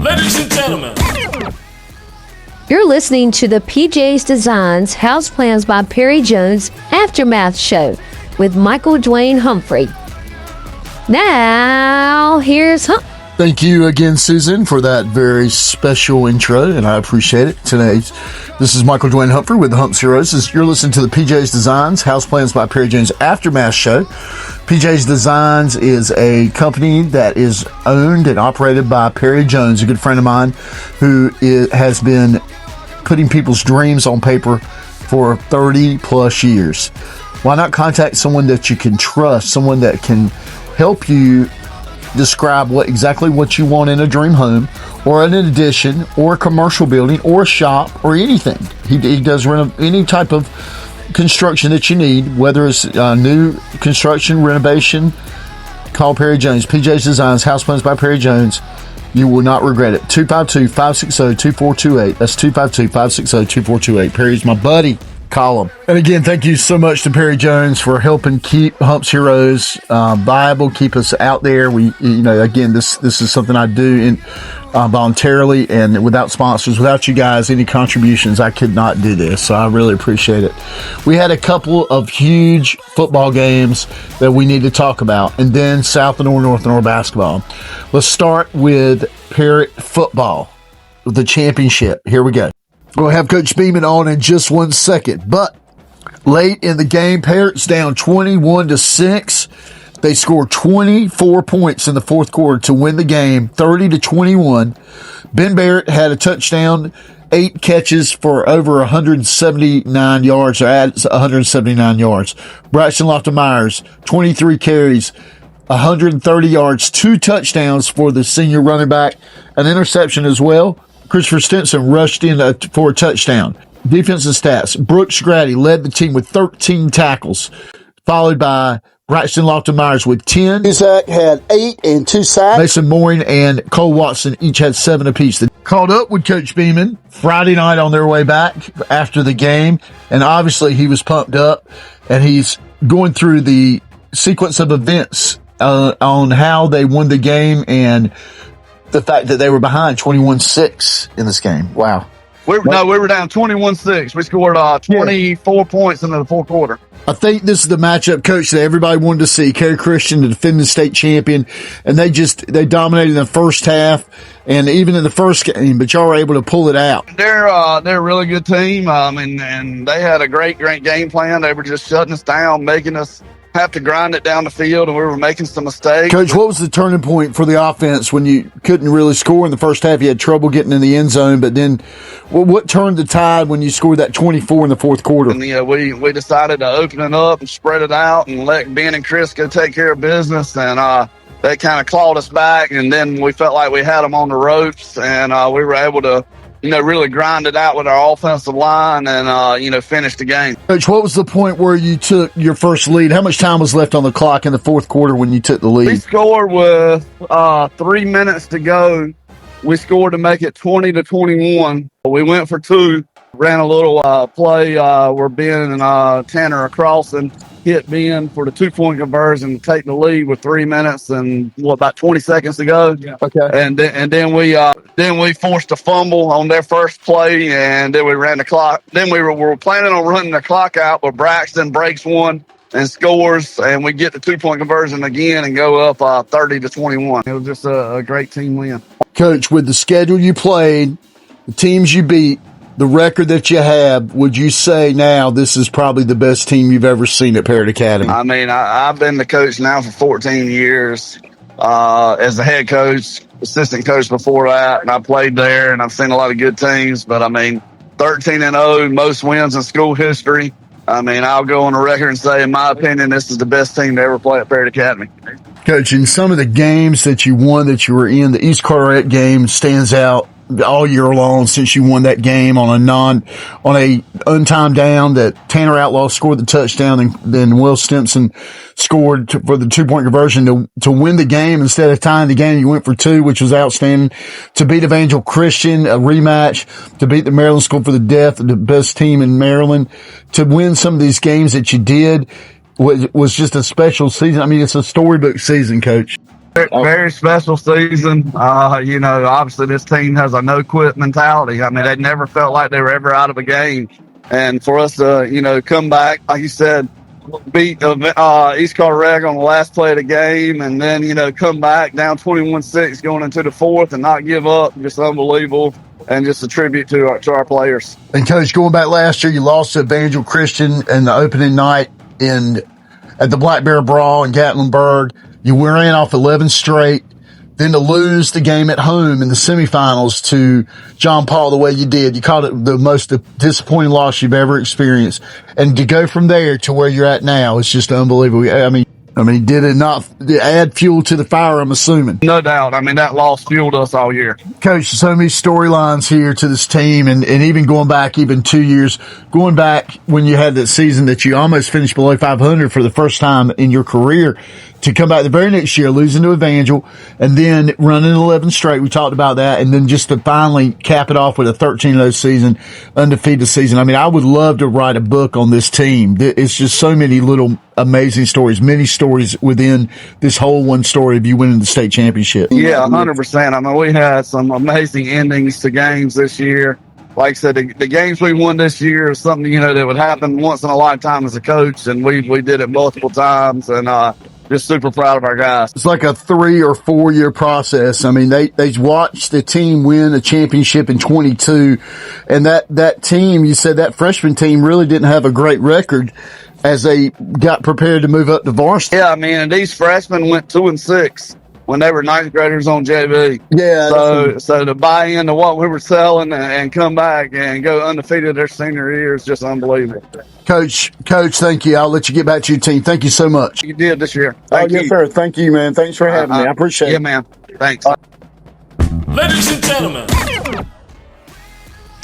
Ladies and gentlemen, You're listening to the PJ's Designs House Plans by Perry Jones Aftermath Show with Michael Dwayne Humphrey. Now, here's Hump. Thank you again, Susan, for that very special intro, and I appreciate it. This is Michael Dwayne Humphrey with the Hump Heroes. You're listening to the PJ's Designs House Plans by Perry Jones Aftermath Show. PJ's Designs is a company that is owned and operated by Perry Jones, a good friend of mine, who has been putting people's dreams on paper for 30 plus years. Why not contact someone that you can trust, someone that can help you describe exactly what you want in a dream home or an addition or a commercial building or a shop or anything. He does any type of construction that you need, whether it's new construction, renovation. Call Perry Jones. PJ's Designs, House Plans by Perry Jones. You will not regret it. 252-560-2428. That's 252-560-2428. Perry's my buddy. Call him. And again, thank you so much to Perry Jones for helping keep Hump's Heroes viable, keep us out there. Again, this is something I do voluntarily and without sponsors. Without you guys, any contributions, I could not do this. So I really appreciate it. We had a couple of huge football games that we need to talk about, and then South and North basketball. Let's start with Parrott football, the championship. Here we go. We'll have Coach Beaman on in just 1 second. But late in the game, Parrott's down 21-6. They scored 24 points in the fourth quarter to win the game, 30-21. Ben Barrett had a touchdown, 8 catches for over 179 yards, or at 179 yards. Braxton Lofton-Myers, 23 carries, 130 yards, 2 touchdowns for the senior running back, an interception as well. Christopher Stinson rushed in for a touchdown. Defensive stats. Brooks Grady led the team with 13 tackles, followed by Braxton Lofton-Myers with 10. Isaac had 8 and 2 sacks. Mason Moyne and Cole Watson each had 7 apiece. They caught up with Coach Beaman Friday night on their way back after the game, and obviously he was pumped up, and he's going through the sequence of events on how they won the game and the fact that they were behind 21-6 in this game. Wow. We were down 21-6. We scored 24 points in the fourth quarter. I think this is the matchup, Coach, that everybody wanted to see. Cary Christian, the defending state champion, and they dominated in the first half and even in the first game, but y'all were able to pull it out. They're a really good team, and they had a great game plan. They were just shutting us down, making us have to grind it down the field, and we were making some mistakes. Coach, what was the turning point for the offense when you couldn't really score in the first half? You had trouble getting in the end zone, but then what turned the tide when you scored that 24 in the fourth quarter? And we decided to open it up and spread it out and let Ben and Chris go take care of business, and they kind of clawed us back, and then we felt like we had them on the ropes, and we were able to really grind it out with our offensive line and, finish the game. Coach, what was the point where you took your first lead? How much time was left on the clock in the fourth quarter when you took the lead? We scored with 3 minutes to go. We scored to make it 20-21. We went for 2, ran a little play where Ben and Tanner are crossing, hit Ben for the 2-point conversion to take the lead with 3 minutes and about 20 seconds to go. Yeah. Okay. And then we forced a fumble on their first play, and then we ran the clock. Then we were planning on running the clock out, but Braxton breaks one and scores, and we get the 2-point conversion again and go up 30-21. It was just a great team win. Coach, with the schedule you played, the teams you beat, the record that you have, would you say now this is probably the best team you've ever seen at Parrott Academy? I mean, I've been the coach now for 14 years as the head coach, assistant coach before that, and I played there, and I've seen a lot of good teams. But, 13-0, most wins in school history. I'll go on the record and say, in my opinion, this is the best team to ever play at Parrott Academy. Coach, in some of the games that you won that you were in, the East Carteret game stands out all year long since you won that game on a untimed down that Tanner Outlaw scored the touchdown, and then Will Stimson scored for the 2-point conversion to win the game. Instead of tying the game, you went for 2, which was outstanding. To beat Evangel Christian, a rematch. To beat the Maryland School for the Deaf, the best team in Maryland. To win some of these games that you did was just a special season. It's a storybook season, Coach. Very special season. Obviously this team has a no quit mentality. I mean, they never felt like they were ever out of a game. And for us to, come back, like you said, beat East Carteret on the last play of the game, and then, come back down 21-6 going into the fourth and not give up, just unbelievable. And just a tribute to our players. And Coach, going back last year, you lost to Evangel Christian in the opening night at the Black Bear Brawl in Gatlinburg. You ran off 11 straight. Then to lose the game at home in the semifinals to John Paul the way you did, you called it the most disappointing loss you've ever experienced. And to go from there to where you're at now, it's just unbelievable. I mean, did it not add fuel to the fire, I'm assuming? No doubt. I mean, that loss fueled us all year. Coach, so many storylines here to this team, and even going back even 2 years, going back when you had that season that you almost finished below 500 for the first time in your career, to come back the very next year, losing to Evangel, and then running 11 straight. We talked about that, and then just to finally cap it off with a 13-0 season, undefeated season. I mean, I would love to write a book on this team. It's just so many little amazing stories, many stories within this whole one story of you winning the state championship. Yeah, 100%. I mean, we had some amazing endings to games this year. Like I said, the games we won this year is something, that would happen once in a lifetime as a coach, and we did it multiple times, and just super proud of our guys. It's like a 3 or 4 year process. I mean, they watched the team win a championship in 22, and that team, you said that freshman team really didn't have a great record as they got prepared to move up to varsity. Yeah, I mean, and these freshmen went 2-6 when they were ninth graders on JV. Yeah. So to buy into what we were selling and come back and go undefeated their senior year is just unbelievable. Coach, thank you. I'll let you get back to your team. Thank you so much. You did this year. Thank you. Yes, sir. Thank you, man. Thanks for having me. I appreciate it. Yeah, man. Thanks. Ladies and gentlemen,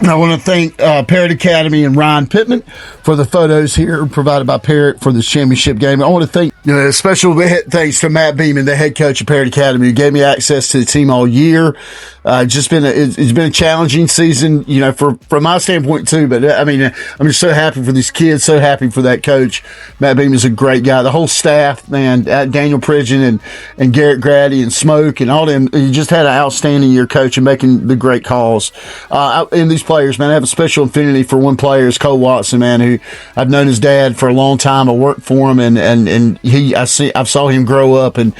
I want to thank Parrott Academy and Ryan Pittman for the photos here provided by Parrott for this championship game. I want to thank special thanks to Matt Beaman, the head coach of Parrott Academy, who gave me access to the team all year. It's been a challenging season, from my standpoint too. But I mean, I'm just so happy for these kids, so happy for that coach. Matt Beaman is a great guy. The whole staff, man, Daniel Pridgeon and Garrett Grady and Smoke and all them. He just had an outstanding year coaching, making the great calls. And these players, man, I have a special affinity for one player, is Cole Watson, man, who I've known his dad for a long time. I worked for him, and I saw him grow up, and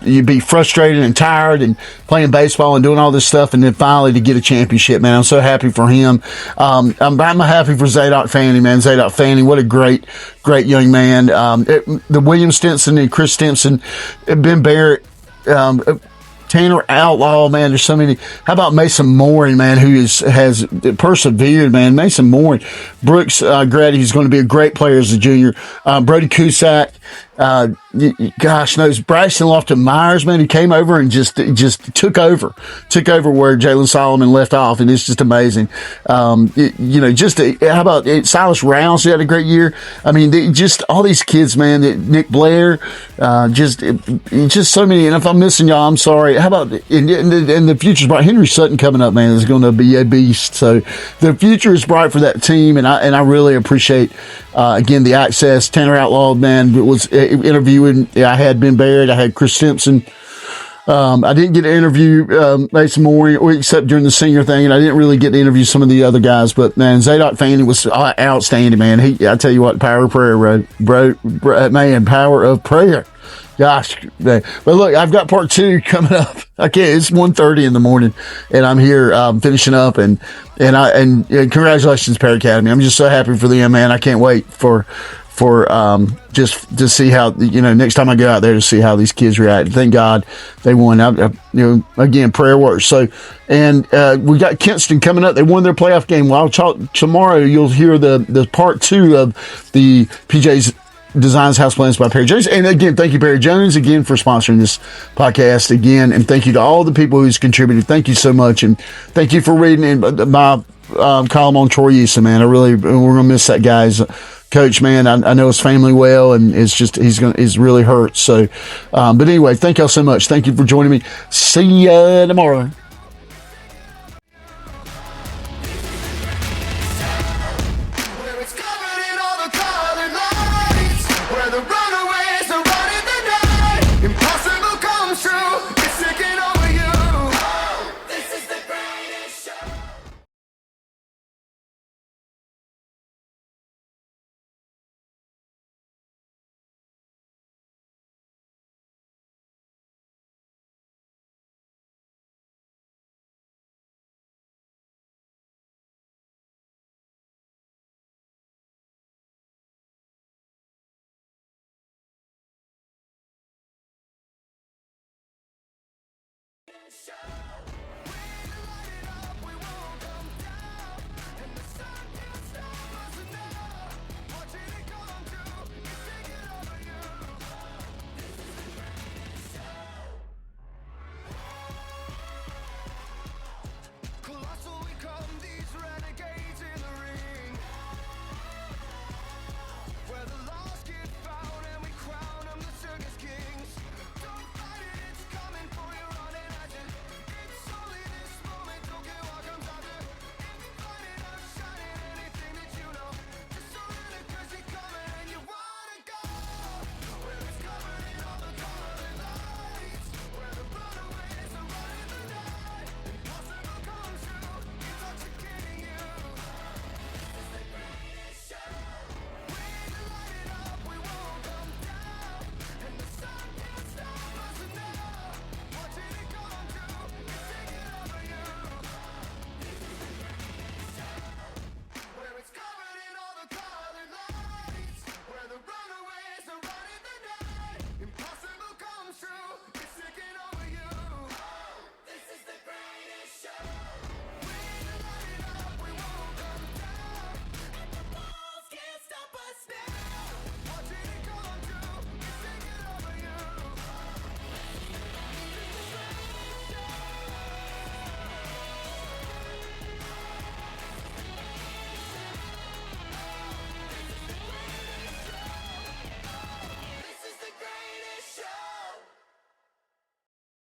you'd be frustrated and tired and playing baseball and doing all this stuff, and then finally to get a championship, man. I'm so happy for him. I'm happy for Zadok Fanning, man. Zadok Fanning, what a great young man. The William Stinson and Chris Stimson, Ben Barrett, Tanner Outlaw, man, there's so many. How about Mason Mooring, man, who has persevered, man. Mason Mooring. Brooks Grady, who's going to be a great player as a junior. Brody Cusack. Gosh knows, Bryson Lofton Myers, man, who came over and just took over where Jalen Solomon left off, and it's just amazing. How about Silas Rouse, who had a great year. I mean, just all these kids, man. Nick Blair, just so many. And if I'm missing y'all, I'm sorry. How about and the future's bright? Henry Sutton coming up, man, is going to be a beast. So the future is bright for that team, and I really appreciate again the access. Tanner Outlaw, man, was interviewing. I had Ben Barrett, I had Chris Simpson. I didn't get to interview Mason Moore except during the senior thing, and I didn't really get to interview some of the other guys. But man, Zadok Fanning was outstanding, man. I tell you what, power of prayer, bro, man, power of prayer. Gosh, man. But look, I've got part 2 coming up. It's 1:30 in the morning, and I'm here finishing up, and congratulations, Parrott Academy. I'm just so happy for them, man. I can't wait for just to see how, next time I go out there to see how these kids react. Thank God they won. Again, prayer works. So, and we got Kinston coming up. They won their playoff game. Well, tomorrow you'll hear the part 2 of the PJ's Designs House Plans by Perry Jones. And again, thank you, Perry Jones, again for sponsoring this podcast again. And thank you to all the people who's contributed. Thank you so much. And thank you for reading my column on Troy Easton, man. we're going to miss that guy's coach, man. I know his family well, and it's just, he's really hurt. So, but anyway, thank y'all so much. Thank you for joining me. See ya tomorrow. Impossible comes true. Show.